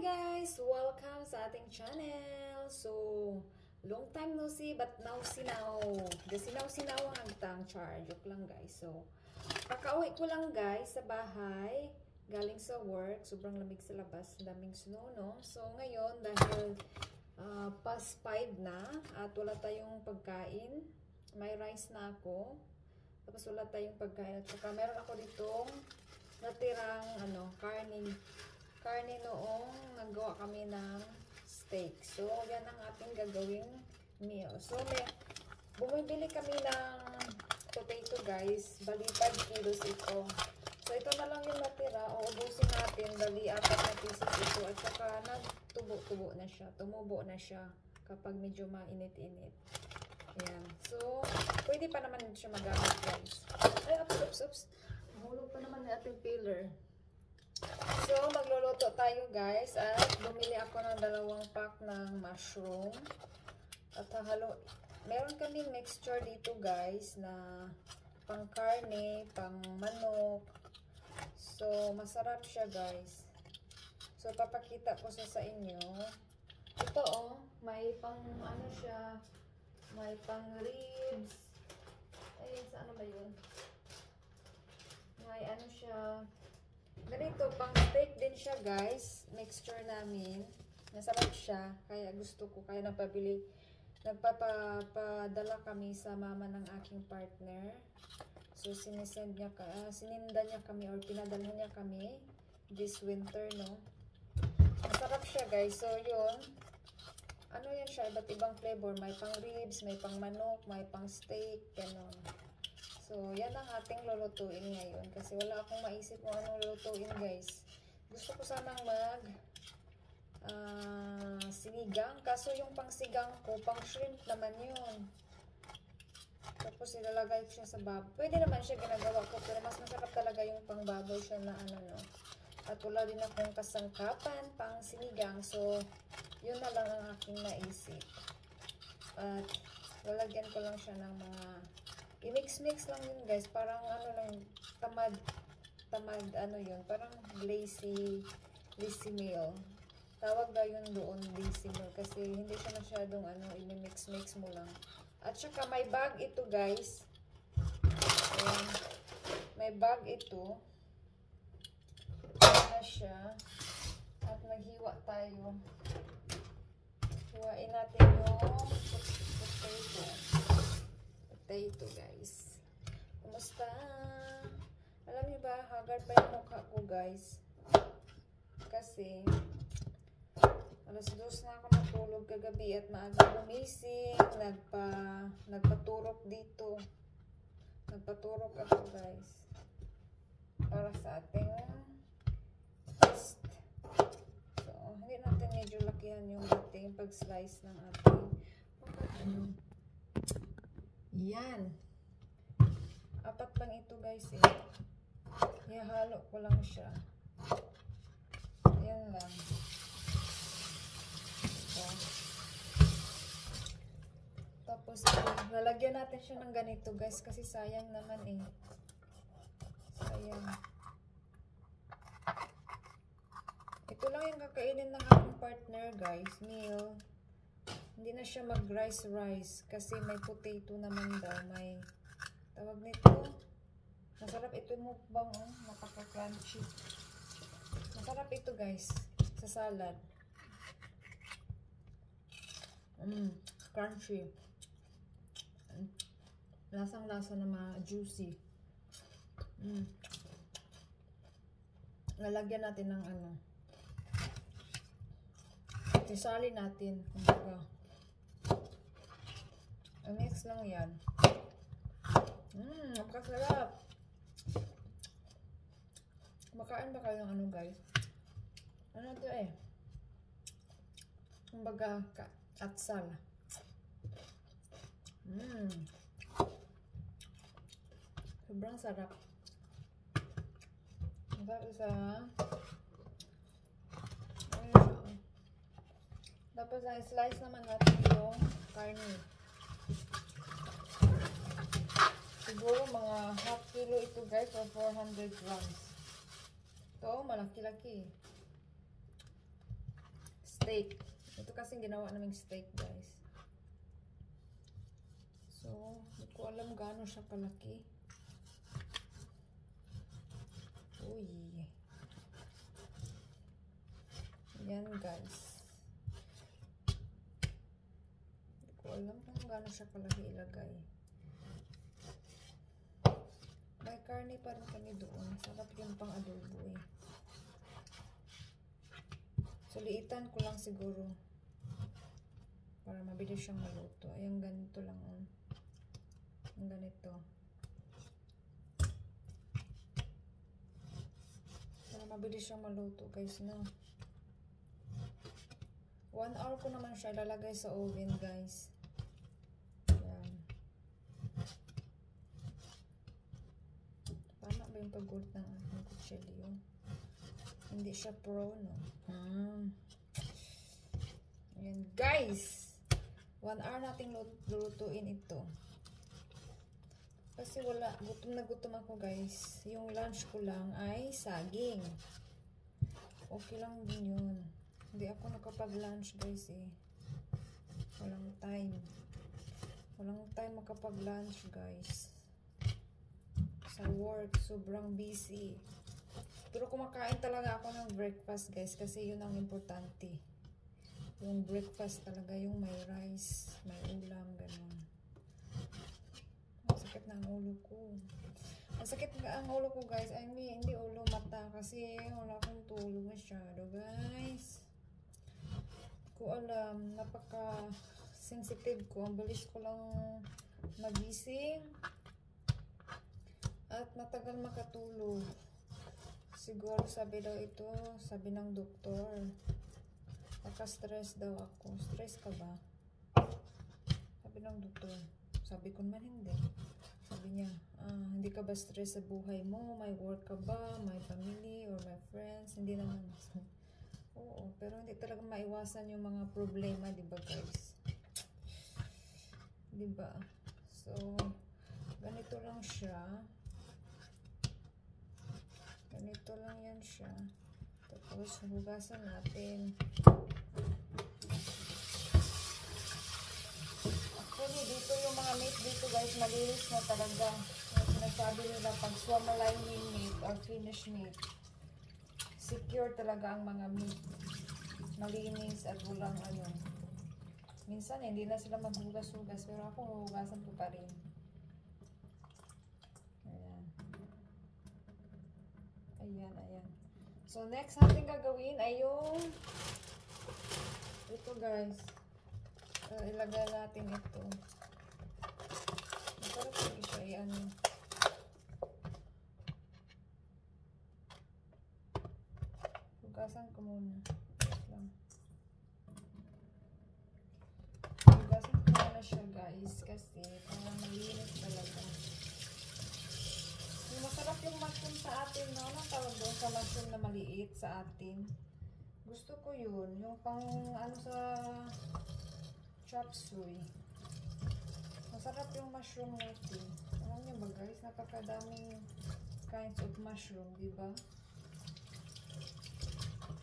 guys! Welcome sa ating channel. So, long time no see but now sinaw. The sinaw-sinaw ang agtang char. Joke lang guys. So, kakauwi ko lang guys sa bahay. Galing sa work. Sobrang lamig sa labas. Daming snow, no? So, ngayon dahil past 5 na at wala tayong pagkain. May rice na ako. Tapos wala tayong pagkain. At saka meron ako ditong natirang karne noong naggawa kami ng steak. So, yan ang ating gagawing meal. So, bumibili kami ng potato guys. Bali 5 kilos ito. So, ito na lang yung natira. Uubusin natin. Bali 4 na pieces ito. At saka nagtubo-tubo na siya. Tumubo na siya kapag medyo mainit-init. Ayan. So, pwede pa naman siya magamit guys. Ay, oops. Mahulog pa naman yung ating peeler. So, magluluto tayo guys at bumili ako ng 2 pack ng mushroom at meron kaming mixture dito guys na pang karne, pang manok. So, masarap siya guys. So, papakita ko sa inyo. Ito may pang siya, may pang ribs. Ay, sa ba yun? May siya. Ganito, pang steak din siya guys. Mixture namin. Masarap siya. Kaya gusto ko. Kaya nagpapadala kami sa mama ng aking partner. So, sininda niya kami or pinadala niya kami this winter, no? Masarap siya guys. So, yun. Ano yan siya? Iba't ibang flavor. May pang ribs, may pang manok, may pang steak, gano'n. So, yan ang ating lulutuin ngayon. Kasi wala akong maisip kung anong lulutuin, guys. Gusto ko sanang sinigang. Kaso yung pang sigang ko, pang shrimp naman yun. Tapos ilalagay ko siya sa baboy. Pwede naman siya ginagawa ko. Pero mas masarap talaga yung pang baboy siya na no. At wala din akong kasangkapan, pang sinigang. So, yun na lang ang aking naisip. At lalagyan ko lang siya ng mga i-mix lang yun guys, parang lang, tamad yun, parang lazy meal. Tawag na yun doon, lazy meal, kasi hindi siya masyadong i-mix mo lang. At saka may bag ito guys. Ayan. May bag ito. Ayan na siya. At naghiwa tayo. Hiwain natin yung potato guys. Kumusta? Alam niyo ba, haggard pa yung mukha ko guys. Kasi alas 2 na ako natulog kagabi at maaga gumising. Nagpaturok dito. Nagpaturok ako guys. Para sa ating test. So, hindi natin medyo lakihan yung ating pag-slice ng ating yan. 4 lang ito guys eh. Ihalo ko lang siya. Yan lang. So, tapos lalagyan natin siya ng ganito guys kasi sayang naman eh. Sayang. Ito lang yung kakainin ng aking partner guys. Meal. Hindi na siya mag-rice kasi may potato naman daw. May tawag nito. Masarap ito mukbang, napaka-crunchy. Masarap ito guys sa salad. Crunchy. Lasang-lasa na juicy. Lalagyan natin ng isali natin. Mix lang yan. Napakasarap. Makain ba kayo ng guys? Ano ito eh? Kumbaga, atsal. Sobrang sarap. Tapos slice naman natin yung karne. Siguro mga half kilo ito guys or 400 grams. Ito, malaki-laki. steak. Ito kasi ginawa naming steak, guys. So, hindi ko alam gaano siya kalaki. Uy. Yan, guys. Hindi ko alam kung gaano siya kalaki ilagay. May karne pa rin kami doon. Sarap yung pang adobo eh. So, liitan ko lang siguro. Para mabilis siyang maluto. Ayan, ganito lang. Ang ganito. Para mabilis siyang maluto, guys, no? 1 hour ko naman siya ilalagay sa oven, guys. Ayan. Tama ba yung pag-gulp ng aking kutsilyo? Hindi siya pro, no? Ayan, guys! 1 hour nating lutuin ito. Kasi wala, gutom na gutom ako, guys. Yung lunch ko lang ay saging. Okay lang din yun. Hindi ako nakapag-lunch, guys, eh. Walang time. Walang time makapag-lunch, guys. Sa work, sobrang busy. Pero kumakain talaga ako ng breakfast, guys, kasi yun ang importante. Yung breakfast talaga, yung may rice, may ulam, ganun. Masakit na ang ulo ko. Masakit na ang ulo ko, guys. I mean, hindi ulo, mata. Kasi wala akong tulog masyado, guys. Ko alam, napaka-sensitive ko. Ang bilis ko lang magising. At matagal makatulog. Siguro sabi daw ito, sabi ng doktor. Naka-stress daw ako. Stress ka ba? Sabi ng doktor. Sabi ko naman hindi. Sabi niya, hindi ka ba stress sa buhay mo? May work ka ba? May family or may friends? Hindi naman. Oo, pero hindi talaga maiwasan yung mga problema, di ba, guys? Di ba? So, ganito lang siya. Ganito lang yan siya. Tapos, hugasan natin. Actually, dito yung mga meat dito, guys, malinis na talaga. Yung sinasabi nila, pag swamalainin meat or finished meat, secure talaga ang mga meat. Malinis at walang ano. Minsan, hindi na sila maghugas-hugas, pero ako, hugasan ko pa rin. Ayan, ayan. So, next natin gagawin ay yung ito, guys. Ilagay natin ito. Masarap lagi siya. Ayan. Hugasan ko muna. Hugasan ko muna siya, guys. Kasi parang malinis talaga. Masarap yung mushroom sa atin, no? Anong tawag doon sa mushroom na maliit sa atin? Gusto ko yun. Yung pang, ano sa chop suey. Masarap yung mushroom natin. Alam niyo ba, guys? Napakadaming kinds of mushroom, diba?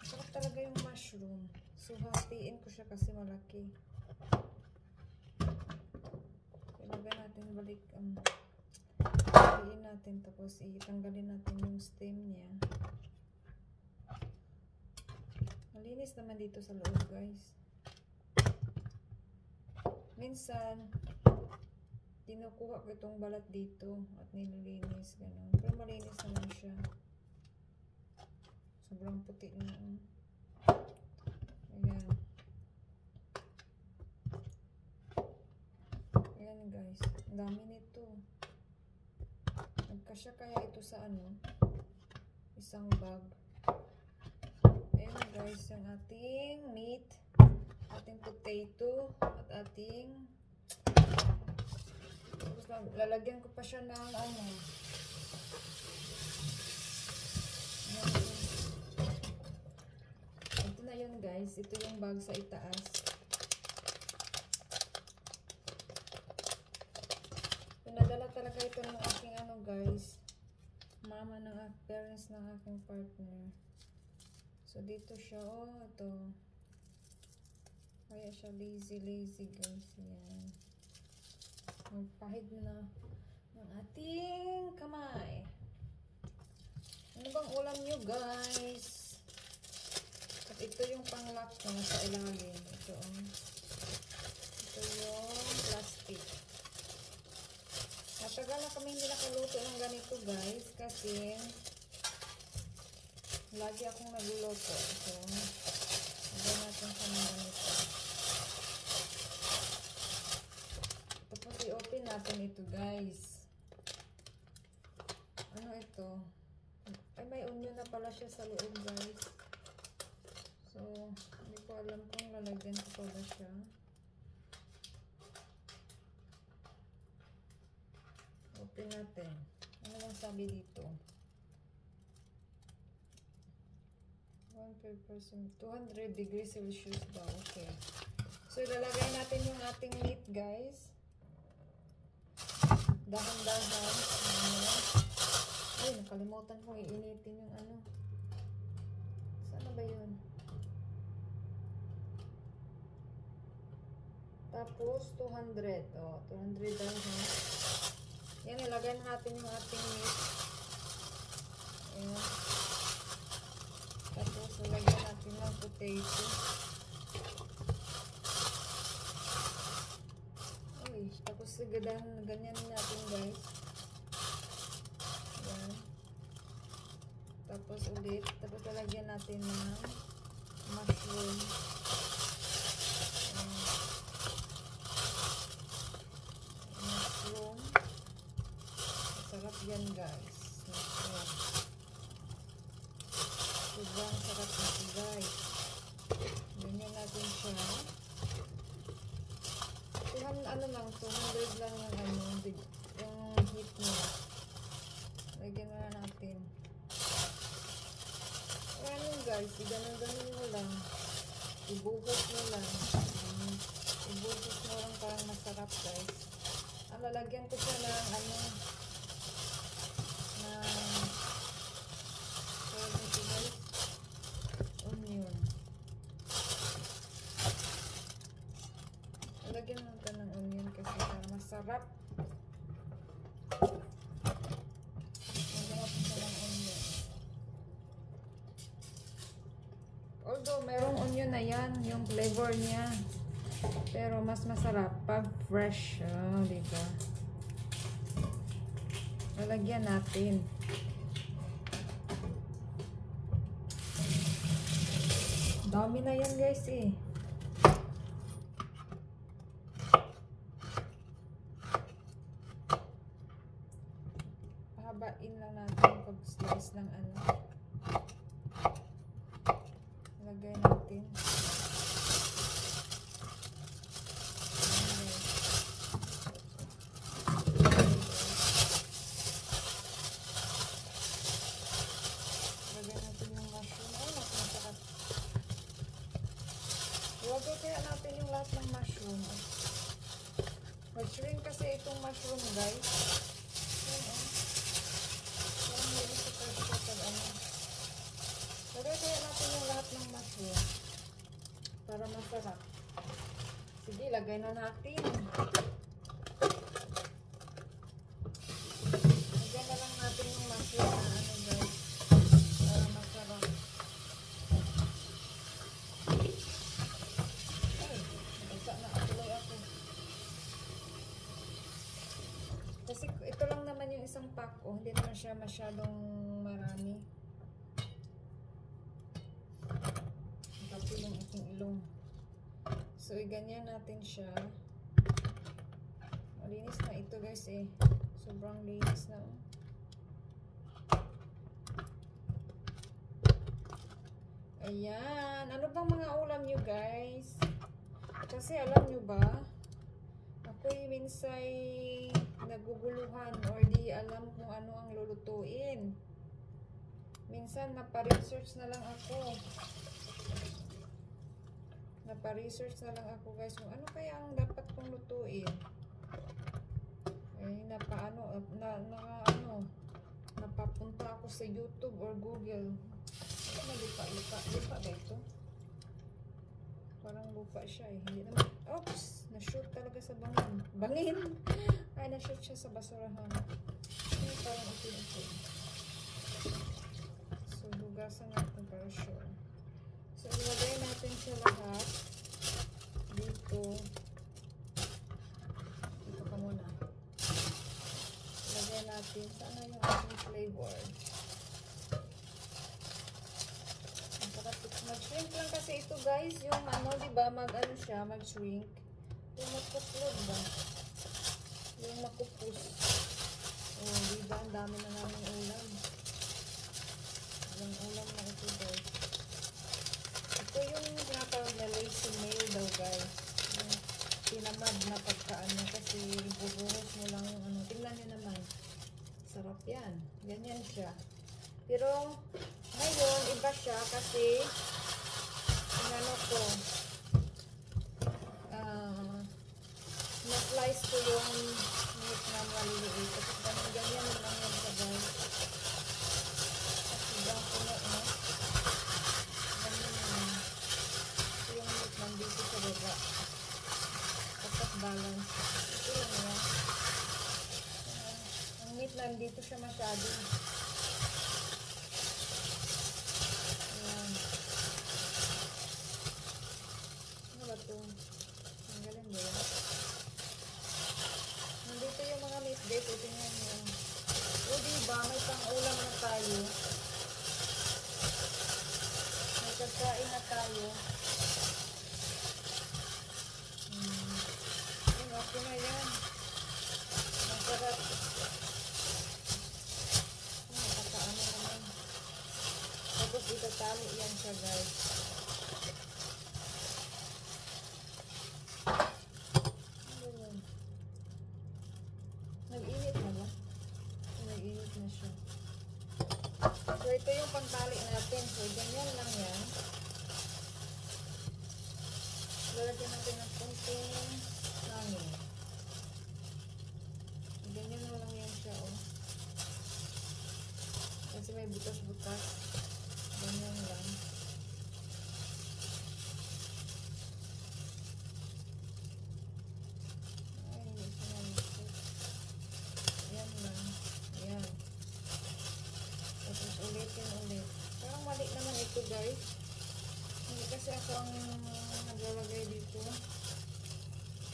Masarap talaga yung mushroom. So, hatiin ko siya kasi malaki. Ilagay natin balik hatiin natin, tapos itanggalin natin yung stem niya. Malinis naman dito sa loob, guys. Minsan kinukuha ko itong balat dito at nililinis, ganun. Pero malinis naman siya. Sobrang puti na. Ayan. Ayan, guys. Ang dami nito. Nagkasya kaya ito sa ano? Isang bag. Ayan, guys. Yung ating meat, ating potato, at ating tapos lalagyan ko pa siya ng ano. Ito na yun, guys. Ito yung bag sa itaas. Pinadala talaga ito ng aking ano, guys. Mama ng parents ng aking partner. So, dito siya. Oh, ito. Kaya siya lazy guys. Yan. Magpahid na ng ating kamay. Ano bang ulam nyo guys? At ito yung pang-lock na nasa ilalim. Ito yung plastic. Matagal na kami hindi nakaluto ng ganito guys. Kasi lagi akong nagluluto. So, lagyan natin siya ng ganito. Tapos i-open natin ito guys. Ano ito? Ay, may onion na pala siya sa loob guys. So, hindi ko alam kung lalagyan ko pala siya. Open natin. Ano lang sabi dito? 200 degrees Celsius daw. Okay. So, ilalagay natin yung ating meat guys. Dahan-dahan. Ay, nakalimutan ko iinitin yung ano. Saan ba yun? Tapos, 200. O, 200 daw ha. Yan, ilagay natin yung ating meat. Ayan. Tapos, ilagay natin ng potato. Ay, tapos, ganyan natin guys. Ayan. Tapos, ulit. Tapos, ilagyan natin ng mushroom. Mushroom. Sarap yan guys. Mushroom. Sobrang sarap nito guys. Ganyan natin siya. Ano lang, 200 lang yung yung heat niya. Lagyan na natin. Ayan guys, ganun mo lang. Ibuhos mo lang. Ibuhos mo lang parang masarap guys. Lalagyan ko siya ng onion. Lagyan natin ng onion kasi para masarap. Lagyan natin siya ng onion. Although merong onion na yan, yung flavor niya. Pero mas masarap pag fresh. Oh, diba? Lalagyan natin. Dami na yan guys eh. Pahabain lang natin pag-slice ng ano. Lagay natin. Lagay natin yung mushroom. Ay, napakasarap. Ilagay kaya natin yung lahat ng mushroom. Mag-shrink kasi itong mushroom guys. Parang hindi sa pag ano. Lagay kaya natin yung lahat ng mushroom. Para masarap. Sige, lagay na natin. Lagyan na lang natin yung mushroom na ano guys. Para masarap. Ay, nabasa na atuloy ako. Kasi ito lang naman yung isang pack. Oh, hindi naman siya masyadong marami. Kapil yung aking ilong. So, ganyan natin siya. Malinis na ito guys eh. Sobrang linis na. Ayan. Ano bang mga ulam nyo guys? Kasi alam nyo ba? Ako'y minsay naguguluhan or di alam kung ano ang lulutuin. Minsan napa-research na lang ako. Napa-research na lang ako guys kung ano kaya ang dapat kong lutuin. Eh, napapunta ako sa YouTube or Google. Ano, lupa ba ito? Parang lupa. pa siya eh. Hindi naman. Oops! Na-shoot talaga sa bangin. Bangin! Ay, na-shoot siya sa basurahan. Ay, parang ito. So, bugasan natin para sure. So, ilagay natin siya lahat. Dito. Dito ka muna. Ilagay natin. Saan na yung ating flavor? Mag-shrink lang kasi ito guys, yung ano, diba, mag-ano siya, mag-shrink. Yung magkuklod ba? Yung makupus. Oh, diba, ang dami na namin ulam. Ang ulam na ito guys. Ito yung tinatawag na lazy meal daw guys. Yung tinamad na pagkaano kasi bubuhos mo lang yung ano. Tingnan nyo naman. Sarap yan. Ganyan siya. Pero, ngayon, iba siya kasi ano ko, na-slice ko yung meat na maliliit. Kasi ganyan lang yan sa guys. Kasi bang puno, no? Ganyan yan. Ito yung meat nandito sa baba. Dapat balance. Ito lang yan. Ang meat nandito siya masyado. Ito. Ang galing ba yan? Nandito yung mga meat date. O, tingnan nyo. O, diba? May pang-ulam na tayo. May pagkain na tayo. Yung okay na yan. Masarap. Nakakaano naman. Tapos itatali yan siya guys. Nag-init na ba? Nag-init na siya. So, ito yung pantali natin. So, ganyan lang yan. Lalagyan natin ng konting hangin. Ganyan mo lang yan siya, oh. Kasi may butas-butas. Ganyan lang. Ulit. Parang mali naman ito guys. Hindi kasi ako ang naglalagay dito.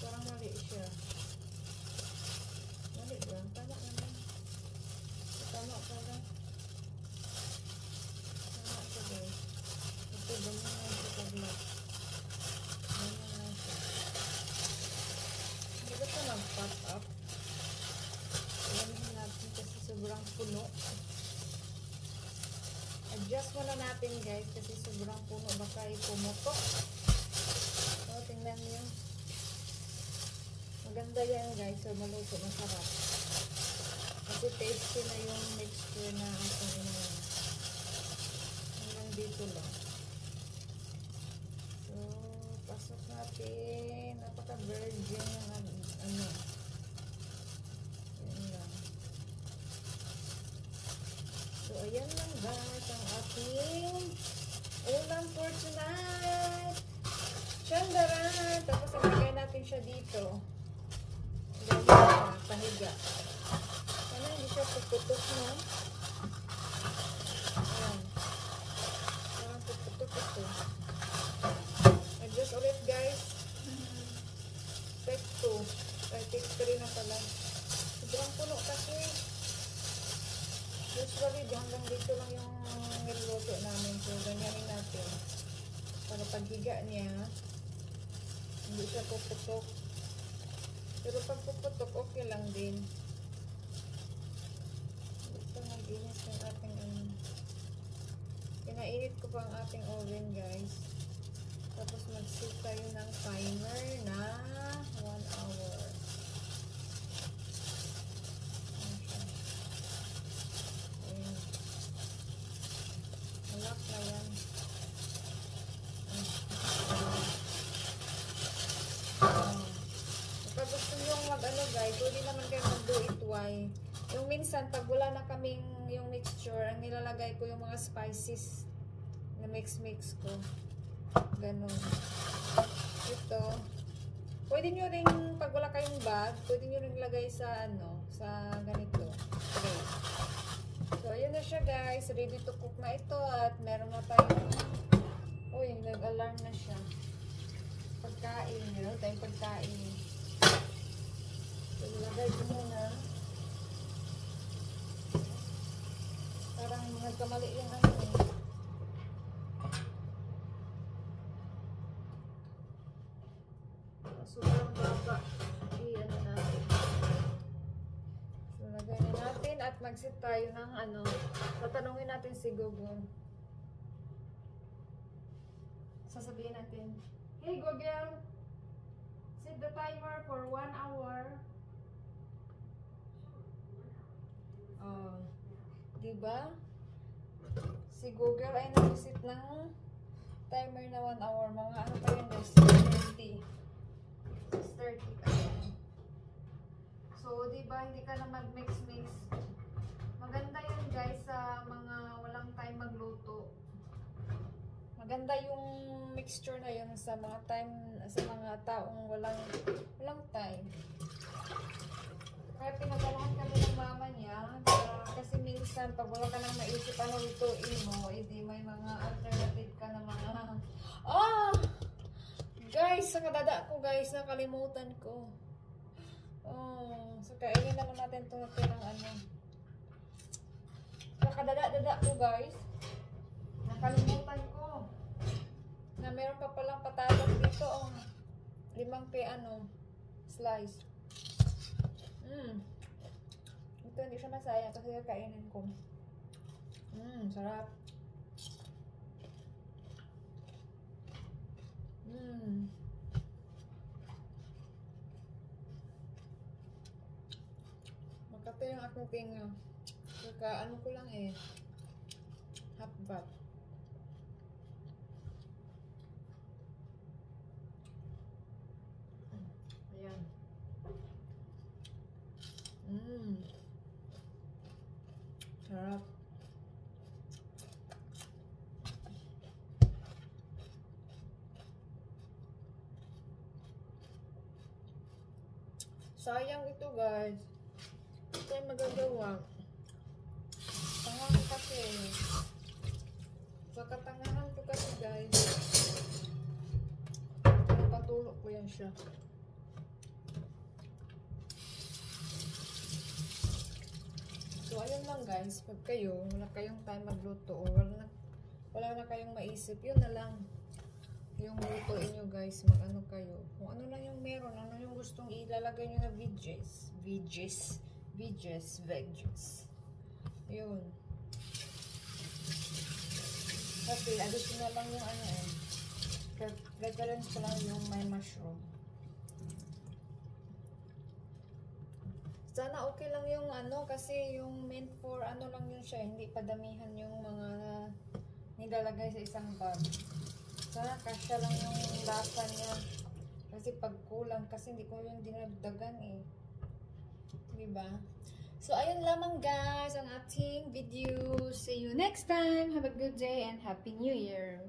Parang mali siya. Mali ba? Tama naman. Tama pala. Tama siya guys. Ito ganyan na siya pag-lock. Ganyan na siya. Hindi ba ito nag-pop up? Ganyan natin kasi sobrang puno. Adjust muna natin guys kasi sobrang puno baka pumutok. So, tingnan nyo. Maganda yan guys. So, maluto. Masarap. Kasi tasty na yung mixture na ating inayin. Hanggang dito lang. So, pasok natin. Napaka-virgin yung ano. Yan lang. So, ayan lang guys ang ating ulam for tonight. Chandaran! Tapos, ilagay natin siya dito. Ilagay na, pahiga. Ano, hindi siya puputok, no? Ayan. Parang puputok ito. Adjust ulit guys. Take 2. Ay, take 3 na pala. Sobrang puno kasi. Usually, hanggang dito lang yung niluto namin. So, ganyanin natin. Para paghiga niya, hindi siya puputok. Pero pag puputok, okay lang din. Ito, mag-init yung ating pinainit ko pa ang ating oven, guys. Tapos, mag-set tayo ng timer na 1 hour. Malak na yan. Kapag gusto nyo mag-ano guys, pwede naman kayo mag-do it why. Yung minsan, pag wala na kaming yung mixture, ang nilalagay ko yung mga spices na mix-mix ko. Ganon. Pwede nyo rin, pag wala kayong bag, pwede nyo rin lagay sa, ano, sa ganito. Okay. So, ayun na siya guys. Ready to cook na ito. At meron na tayong, uy, nag-alarm na siya. Pagkain. Meron tayong pagkain. So, ilagay ko muna. Parang nagkamali yung ano eh. Sobrang baba. I-ano natin. So, lagay na natin at mag-set tayo ng ano. Tatanungin natin si Google. Sasabihin natin, "Hey Google, set the timer for 1 hour." Oh, diba? Si Google ay nag-set ng timer na 1 hour. Mga ano pa yun guys? 6:30. 6:30 pa yan. So, diba, hindi ka na mag-mix-mix. Maganda yun guys sa mga walang time magluto. Maganda yung mixture na yun sa mga sa mga taong walang time. Kaya pinadalahan kami ng mama niya. Kasi minsan, pag wala ka nang maisip ano lutuin mo, edi may mga alternative ka na mga... Guys, sa kadada ko guys, nakalimutan ko. So kainin naman natin ito ng ano. Sa kadada ko guys, nakalimutan ko. Na meron pa palang patatas dito, 5 slice. Ito hindi siya masaya kasi kakainin ko. Sarap. Makati yung aking tinga. Kaka ano ko lang eh. Half bath. Ayan. Sarap. Sayang ito guys. Ito ay magagawa. Tanga ko kasi. Sa katangahan ko kasi guys. Patulog ko yan siya. So, ayun lang guys. Pag kayo, wala kayong time magluto o wala na kayong maisip, yun na lang. Yung lutuin nyo guys, mag-ano kayo. Kung ano lang yung meron, ano yung gustong ilalagay nyo na veggies. Yun. Kasi, additional lang yung ano eh. Preference ko lang yung may mushroom. Sana okay lang yung ano, kasi yung meant for ano lang yun siya, hindi padamihan yung mga nilalagay sa isang bag. Sana kasya lang yung lasa niya. Kasi pag kulang, kasi hindi ko yung dinagdagan eh. Diba? So, ayun lamang guys ang ating video. See you next time. Have a good day and Happy New Year.